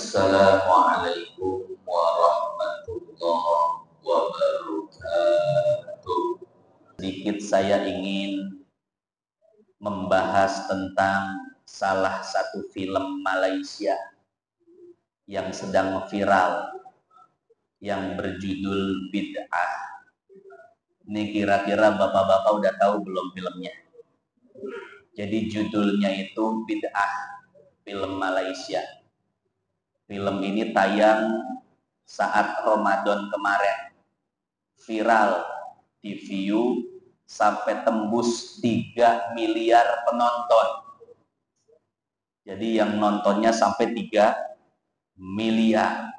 Assalamualaikum warahmatullahi wabarakatuh. Sedikit saya ingin membahas tentang salah satu film Malaysia yang sedang viral, yang berjudul Bid'ah. Ini kira-kira bapak-bapak udah tahu belum filmnya? Jadi judulnya itu Bid'ah, film Malaysia. Film ini tayang saat Ramadan kemarin, viral di view sampai tembus 3 miliar penonton. Jadi yang nontonnya sampai 3 miliar.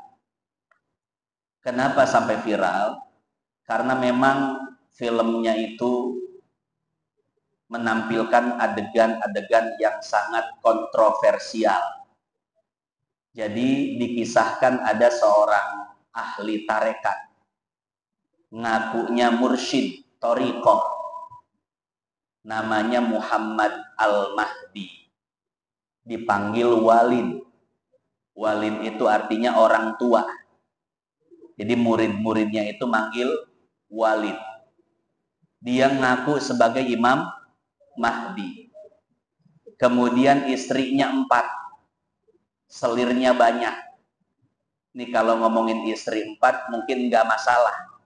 Kenapa sampai viral? Karena memang filmnya itu menampilkan adegan-adegan yang sangat kontroversial. Jadi dikisahkan ada seorang ahli tarekat, ngakunya mursyid thariqah, namanya Muhammad Al-Mahdi, dipanggil Walid. Walid itu artinya orang tua. Jadi murid-muridnya itu manggil Walid. Dia ngaku sebagai Imam Mahdi. Kemudian istrinya 4, selirnya banyak. Ini kalau ngomongin istri 4 mungkin nggak masalah,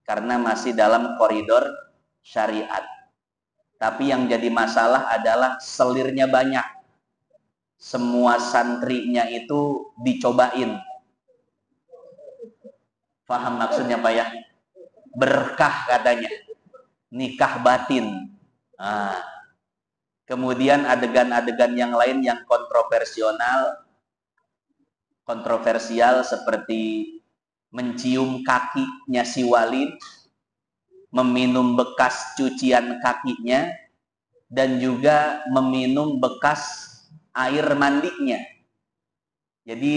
karena masih dalam koridor syariat. Tapi yang jadi masalah adalah selirnya banyak. Semua santrinya itu dicobain. Paham maksudnya Pak ya? Berkah katanya. Nikah batin. Nah, kemudian adegan-adegan yang lain yang kontroversial seperti mencium kakinya si Walid, meminum bekas cucian kakinya, dan juga meminum bekas air mandinya. Jadi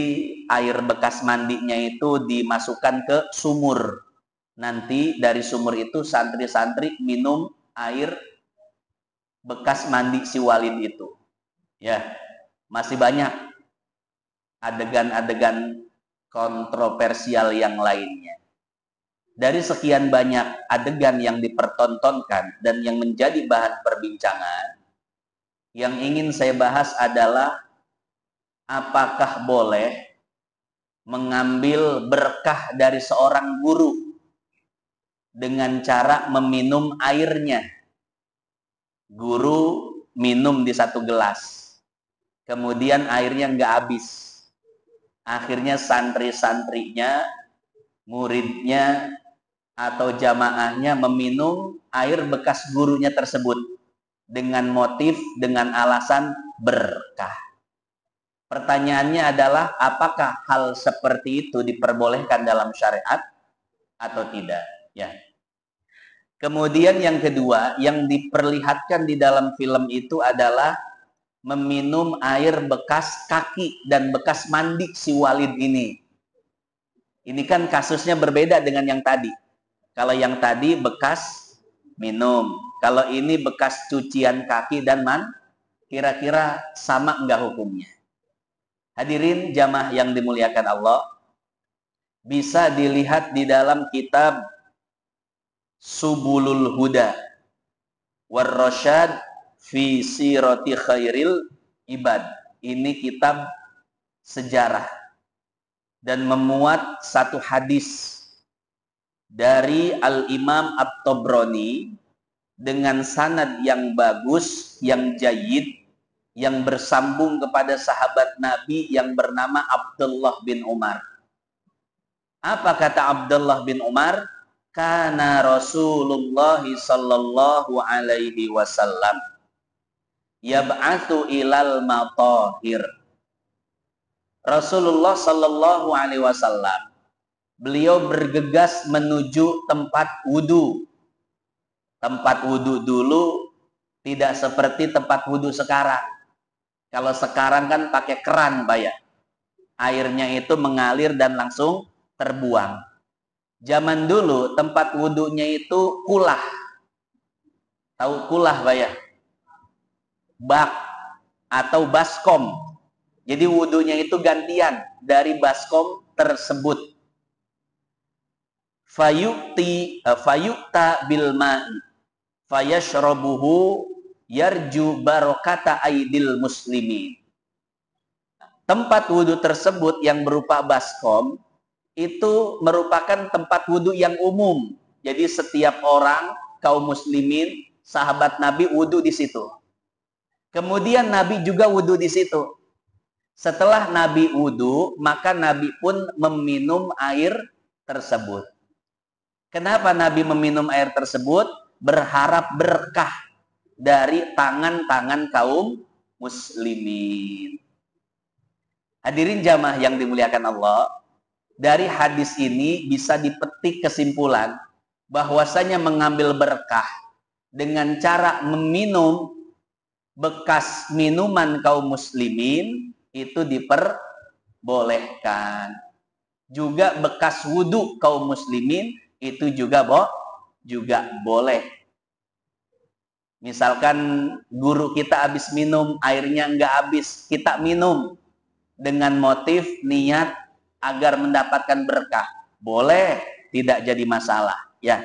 air bekas mandinya itu dimasukkan ke sumur. Nanti dari sumur itu santri-santri minum air bekas mandi si Walid itu. Ya, masih banyak adegan-adegan kontroversial yang lainnya. Dari sekian banyak adegan yang dipertontonkan dan yang menjadi bahan perbincangan, yang ingin saya bahas adalah apakah boleh mengambil berkah dari seorang guru dengan cara meminum airnya. Guru minum di 1 gelas, kemudian airnya nggak habis. Akhirnya santri-santrinya, muridnya, atau jamaahnya meminum air bekas gurunya tersebut dengan motif, dengan alasan berkah. Pertanyaannya adalah, apakah hal seperti itu diperbolehkan dalam syariat atau tidak? Ya. Kemudian yang kedua, yang diperlihatkan di dalam film itu adalah meminum air bekas kaki dan bekas mandi si Walid ini. Ini kan kasusnya berbeda dengan yang tadi. Kalau yang tadi bekas minum, kalau ini bekas cucian kaki dan kira-kira sama enggak hukumnya? Hadirin jamaah yang dimuliakan Allah, bisa dilihat di dalam kitab Subulul Huda War-Rasyad fi Sirati Khairil Ibad. Ini kitab sejarah dan memuat satu hadis dari Al-Imam At-Tabrani dengan sanad yang bagus, yang jayyid, yang bersambung kepada sahabat Nabi yang bernama Abdullah bin Umar. Apa kata Abdullah bin Umar? Kana Rasulullah sallallahu alaihi wasallam yab'atsu ilal matahir. Rasulullah sallallahu alaihi wasallam, beliau bergegas menuju tempat wudu. Tempat wudu dulu tidak seperti tempat wudu sekarang. Kalau sekarang kan pakai keran, Pak ya. Airnya itu mengalir dan langsung terbuang. Zaman dulu tempat wudunya itu kulah. Tahu kulah, Pak ya? Bak atau baskom. Jadi wudunya itu gantian dari baskom tersebut. Fayukta bil ma'i fayashrabuhu yarju barokata aidil muslimin. Tempat wudhu tersebut yang berupa baskom itu merupakan tempat wudhu yang umum. Jadi setiap orang, kaum muslimin, sahabat Nabi wudhu di situ. Kemudian Nabi juga wudhu di situ. Setelah Nabi wudhu, maka Nabi pun meminum air tersebut. Kenapa Nabi meminum air tersebut? Berharap berkah dari tangan-tangan kaum muslimin. Hadirin jamaah yang dimuliakan Allah, dari hadis ini bisa dipetik kesimpulan bahwasanya mengambil berkah dengan cara meminum bekas minuman kaum muslimin itu diperbolehkan. Juga bekas wudhu kaum muslimin itu juga boleh. Misalkan guru kita habis minum, airnya nggak habis, kita minum dengan motif niat agar mendapatkan berkah. Boleh, tidak jadi masalah. Ya,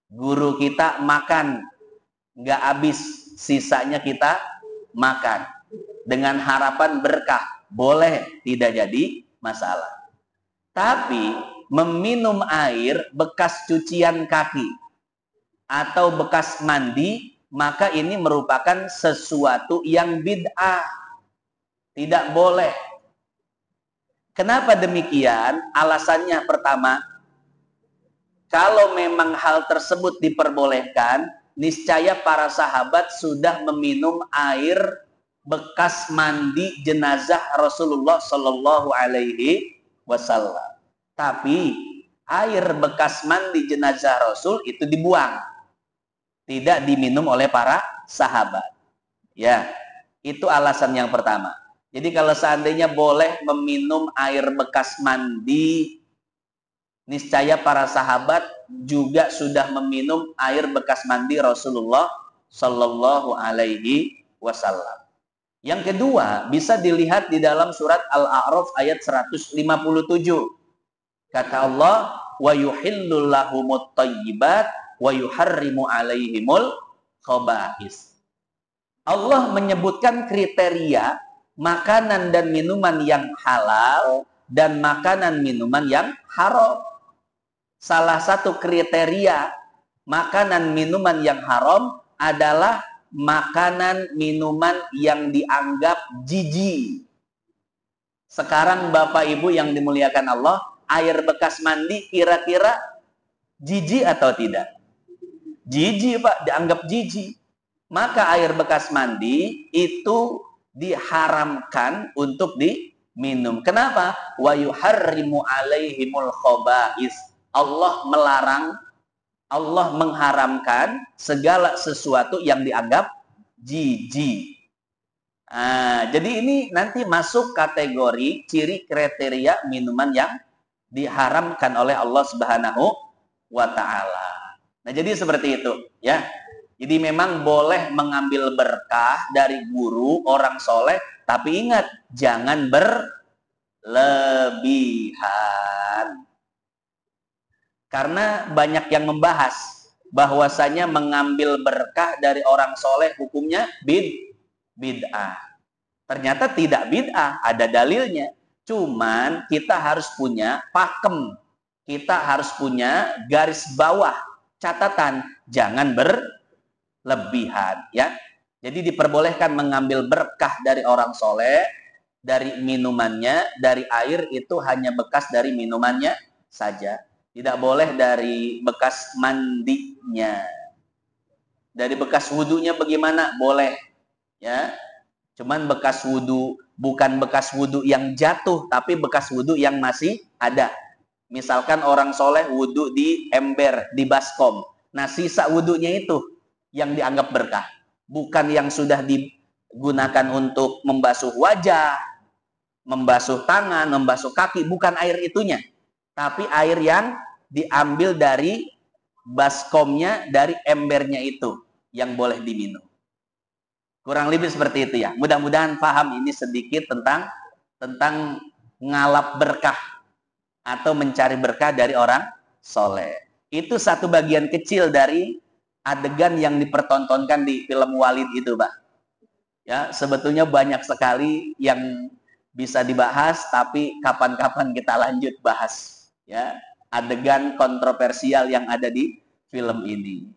guru kita makan, nggak habis, sisanya kita makan dengan harapan berkah. Boleh, tidak jadi masalah. Tapi meminum air bekas cucian kaki atau bekas mandi, maka ini merupakan sesuatu yang bid'ah. Tidak boleh. Kenapa demikian? Alasannya pertama, kalau memang hal tersebut diperbolehkan, niscaya para sahabat sudah meminum air bekas mandi jenazah Rasulullah Shallallahu Alaihi Wasallam. Tapi air bekas mandi jenazah Rasul itu dibuang, tidak diminum oleh para sahabat. Ya, itu alasan yang pertama. Jadi kalau seandainya boleh meminum air bekas mandi, niscaya para sahabat juga sudah meminum air bekas mandi Rasulullah Shallallahu Alaihi Wasallam. Yang kedua, bisa dilihat di dalam surat Al-A'raf ayat 157. Kata Allah, wa yuhillu lahumut thayyibat wa yuharrimu alaihimul khaba'is. Allah menyebutkan kriteria makanan dan minuman yang halal dan makanan minuman yang haram. Salah satu kriteria makanan minuman yang haram adalah makanan minuman yang dianggap jijik. Sekarang Bapak Ibu yang dimuliakan Allah, air bekas mandi kira-kira jijik atau tidak? Jijik, Pak, dianggap jijik. Maka air bekas mandi itu diharamkan untuk diminum. Kenapa? Wa yuharrimu alaihimul khaba'is. Allah melarang, Allah mengharamkan segala sesuatu yang dianggap jijik. Jadi ini nanti masuk kategori ciri kriteria minuman yang diharamkan oleh Allah Subhanahu wa Ta'ala. Nah, jadi seperti itu, ya. Jadi memang boleh mengambil berkah dari guru orang soleh, tapi ingat jangan berlebihan. Karena banyak yang membahas bahwasanya mengambil berkah dari orang soleh hukumnya bid'ah. Ternyata tidak bid'ah, ada dalilnya. Cuman kita harus punya pakem, kita harus punya garis bawah, catatan, jangan berlebihan, ya. Jadi diperbolehkan mengambil berkah dari orang soleh, dari minumannya, dari air itu hanya bekas dari minumannya saja. Tidak boleh dari bekas mandinya. Dari bekas wudhunya bagaimana? Boleh, ya. Cuman bekas wudhu, bukan bekas wudhu yang jatuh, tapi bekas wudhu yang masih ada. Misalkan orang soleh wudhu di ember, di baskom. Nah, sisa wudhunya itu yang dianggap berkah. Bukan yang sudah digunakan untuk membasuh wajah, membasuh tangan, membasuh kaki. Bukan air itunya. Tapi air yang diambil dari baskomnya, dari embernya itu yang boleh diminum. Kurang lebih seperti itu ya. Mudah-mudahan paham ini sedikit tentang ngalap berkah atau mencari berkah dari orang soleh. Itu satu bagian kecil dari adegan yang dipertontonkan di film Walid itu, Pak. Ya, sebetulnya banyak sekali yang bisa dibahas, tapi kapan-kapan kita lanjut bahas. Ya, adegan kontroversial yang ada di film ini.